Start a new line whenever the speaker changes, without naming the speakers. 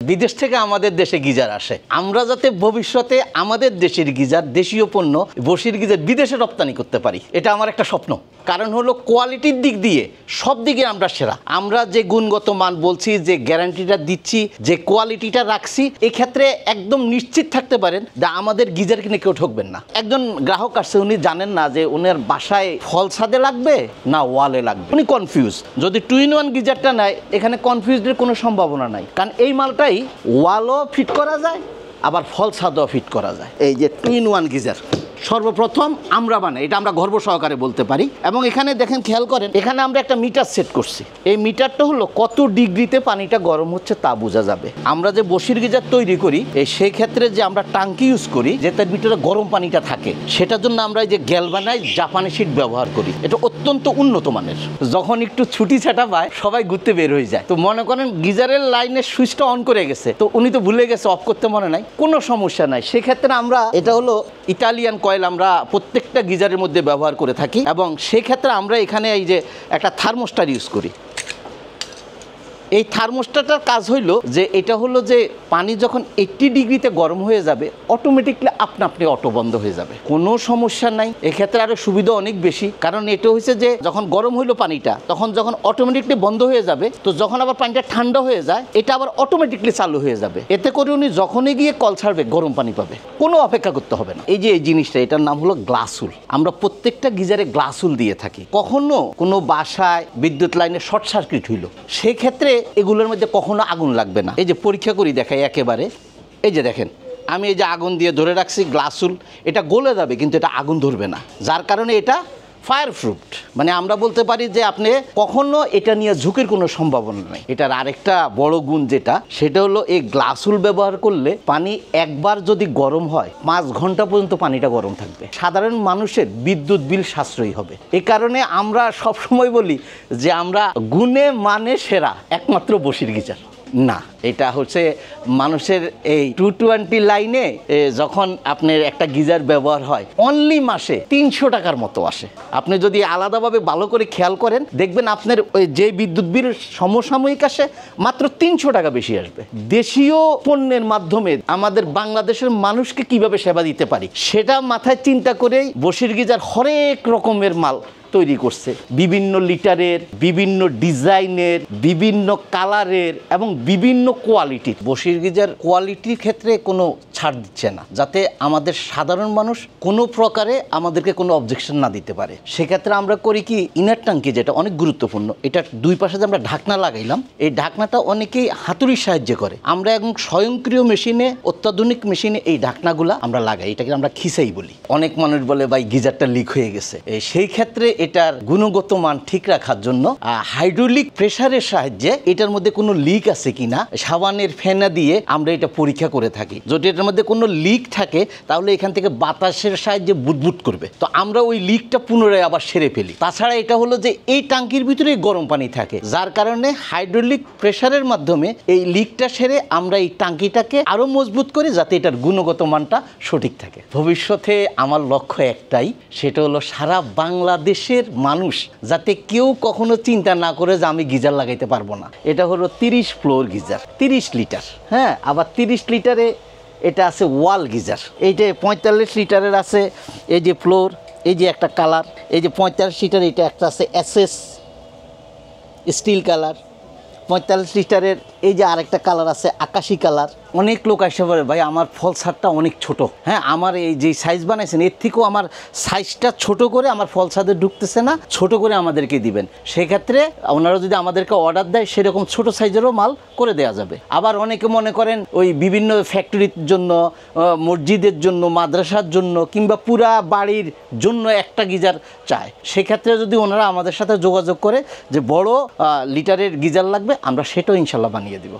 বিদেশ থেকে আমাদের দেশে গিজার আসে, আমরা যাতে ভবিষ্যতে আমাদের দেশের গিজার, দেশীয় পণ্য বসির গিজার বিদেশে রপ্তানি করতে পারি, এটা আমার একটা স্বপ্ন। কারণ হলো কোয়ালিটির দিক দিয়ে সব দিকে আমরা সেরা। আমরা যে গুণগত মান বলছি, যে গ্যারান্টিটা দিচ্ছি, যে কোয়ালিটিটা রাখছি, এক্ষেত্রে একদম নিশ্চিত থাকতে পারেন যে আমাদের গিজার কিনে কেউ ঠকবেন না। একজন গ্রাহক আসছে, উনি জানেন না যে ওনার বাসায় ফল ছাদে লাগবে না ওয়ালে লাগবে, উনি কনফিউজ। যদি 2-in-1 গিজারটা নেয়, এখানে কনফিউজের কোনো সম্ভাবনা নাই, কারণ এই মালটাই ওয়ালও ফিট করা যায়, আবার ফল ছাদও ফিট করা যায়। এই যে 2-in-1 গিজার সর্বপ্রথম আমরা বানাই, এটা আমরা গর্ব সহকারে বলতে পারি। এবং এখানে দেখেন, খেয়াল করেন, এখানে আমরা একটা মিটার সেট করছি। এই মিটারটা হলো কত ডিগ্রিতে পানিটা গরম হচ্ছে তা বোঝা যাবে। আমরা যে বসির গিজার তৈরি করি, সেই ক্ষেত্রে যে আমরা টাঙ্কি ইউজ করি, যে তার ভিতরে গরম পানিটা থাকে, সেটার জন্য আমরা এই যে গ্যালভানাইজ জাপানি শীট ব্যবহার করি। এটা অত্যন্ত উন্নত মানের। যখন একটু ছুটি ছাটা পায়, সবাই ঘুরতে বের হয়ে যায়। তো মনে করেন গিজারের লাইনের সুইচটা অন করে গেছে, তো উনি তো ভুলে গেছে, অফ করতে মনে নাই, কোনো সমস্যা নাই। সেক্ষেত্রে আমরা, এটা হলো ইতালিয়ান কয়েল, আমরা প্রত্যেকটা গিজারের মধ্যে ব্যবহার করে থাকি। এবং সেক্ষেত্রে আমরা এখানে এই যে একটা থার্মোস্টার ইউজ করি। এই থার্মোস্টারটার কাজ হইল যে, এটা হলো যে পানি যখন 80 ডিগ্রিতে গরম হয়ে যাবে, অটোমেটিকলি আপনি অটো বন্ধ হয়ে যাবে, কোনো সমস্যা নাই। এক্ষেত্রে আরও সুবিধা অনেক বেশি, কারণ এটা হচ্ছে যে যখন গরম হইলো পানিটা, তখন যখন অটোমেটিকলি বন্ধ হয়ে যাবে, তো যখন আবার পানিটা ঠান্ডা হয়ে যায়, এটা আবার অটোমেটিকলি চালু হয়ে যাবে। এতে করে উনি যখনই গিয়ে কল ছাড়বে, গরম পানি পাবে, কোনো অপেক্ষা করতে হবে না। এই যে এই জিনিসটা, এটার নাম হলো গ্লাসুল। আমরা প্রত্যেকটা গিজারে গ্লাসুল দিয়ে থাকি। কখনো কোনো বাসায় বিদ্যুৎ লাইনে শর্ট সার্কিট হইলো, সেক্ষেত্রে এগুলোর মধ্যে কখনো আগুন লাগবে না। এই যে পরীক্ষা করি দেখাই একেবারে, এই যে দেখেন, আমি এই যে আগুন দিয়ে ধরে রাখছি, গ্লাসুল, এটা গলে যাবে কিন্তু এটা আগুন ধরবে না, যার কারণে এটা ফায়ার প্রুফ। মানে আমরা বলতে পারি যে আপনি কখনো এটা নিয়ে ঝুঁকির কোনো সম্ভাবনা নেই। এটার আরেকটা বড় গুণ যেটা, সেটা হলো এই গ্লাসুল ব্যবহার করলে পানি একবার যদি গরম হয়, 5 ঘন্টা পর্যন্ত পানিটা গরম থাকবে। সাধারণ মানুষের বিদ্যুৎ বিল সাশ্রয়ী হবে। এ কারণে আমরা সবসময় বলি যে আমরা গুণে মানে সেরা, একমাত্র বসির গিজার না। এটা হচ্ছে মানুষের এই 220 লাইনে যখন আপনার একটা গিজার ব্যবহার হয়, অনলি মাসে 300 টাকার মতো আসে। আপনি যদি আলাদাভাবে ভালো করে খেয়াল করেন, দেখবেন আপনার ওই যে বিদ্যুৎ বিল সমসাময়িক আসে, মাত্র 300 টাকা বেশি আসবে। দেশীয় পণ্যের মাধ্যমে আমাদের বাংলাদেশের মানুষকে কিভাবে সেবা দিতে পারি, সেটা মাথায় চিন্তা করেই বসির গিজার হরেক রকমের মাল তৈরি করছে, বিভিন্ন লিটারের, বিভিন্ন ডিজাইনের, বিভিন্ন কালারের এবং বিভিন্ন কোয়ালিটির। বসির গিজার কোয়ালিটির ক্ষেত্রে কোনো ছাড় দিচ্ছে না, যাতে আমাদের সাধারণ মানুষ কোনো প্রকারে আমাদেরকে কোনো অবজেকশন না দিতে পারে। সেক্ষেত্রে আমরা করি কি, ইনার ট্যাঙ্কি যেটা অনেক গুরুত্বপূর্ণ, এটার দুই পাশে যে আমরা ঢাকনা লাগাইলাম, এই ঢাকনাটা অনেকেই হাতুড়ির সাহায্যে করে। আমরা এখন স্বয়ংক্রিয় মেশিনে, অত্যাধুনিক মেশিনে এই ঢাকনাগুলা আমরা লাগাই, এটাকে আমরা খিসাই বলি। অনেক মানুষ বলে ভাই গিজারটা লিক হয়ে গেছে। সেই ক্ষেত্রে এটার গুণগত মান ঠিক রাখার জন্য হাইড্রোলিক প্রেসারের সাহায্যে এটার মধ্যে কোনো লিক আছে কিনা সাবানের ফেনা দিয়ে আমরা এটা পরীক্ষা করে থাকি। যদি এটার মধ্যে কোনো লিক থাকে, তাহলে এখান থেকে বাতাসের সাহায্যে বুদবুদ করবে, তো আমরা ওই লিকটা পুনরায় আবার সেরে ফেলি। তাছাড়া এটা হলো যে এই ট্যাঙ্কির ভিতরেই গরম পানি থাকে, যার কারণে হাইড্রোলিক প্রেসারের মাধ্যমে এই লিকটা সেরে আমরা এই ট্যাঙ্কিটাকে আরো মজবুত করি, যাতে এটার গুণগত মানটা সঠিক থাকে। ভবিষ্যতে আমার লক্ষ্য একটাই, সেটা হলো সারা বাংলাদেশের মানুষ যাতে কেউ কখনো চিন্তা না করে যে আমি গিজার লাগাইতে পারবো না। এটা হলো 30 ফ্লোর গিজার, 30 লিটার। হ্যাঁ, আবার 30 লিটারে এটা আছে ওয়াল গিজার। এই যে 45 লিটারের আছে, এই যে ফ্লোর, এই যে একটা কালার, এই যে 45 লিটার, এটা একটা আছে এসএস স্টিল কালার। 45 লিটারের এই যে আরেকটা কালার আছে আকাশি কালার। অনেক লোক আসে বলে ভাই আমার ফল ছাদটা অনেক ছোট, হ্যাঁ আমার এই যে সাইজ বানাইছেন এর থেকেও আমার সাইজটা ছোট করে আমার ফল ছাদে ঢুকতেছে না, ছোট করে আমাদেরকে দিবেন। সেক্ষেত্রে ওনারা যদি আমাদেরকে অর্ডার দেয়, সেরকম ছোট সাইজেরও মাল করে দেওয়া যাবে। আবার অনেকে মনে করেন ওই বিভিন্ন ফ্যাক্টরির জন্য, মসজিদের জন্য, মাদ্রাসার জন্য কিংবা পুরা বাড়ির জন্য একটা গিজার চায়। সেক্ষেত্রে যদি ওনারা আমাদের সাথে যোগাযোগ করে যে বড় লিটারের গিজার লাগবে, আমরা সেটাও ইনশাল্লাহ বানিয়ে দিব।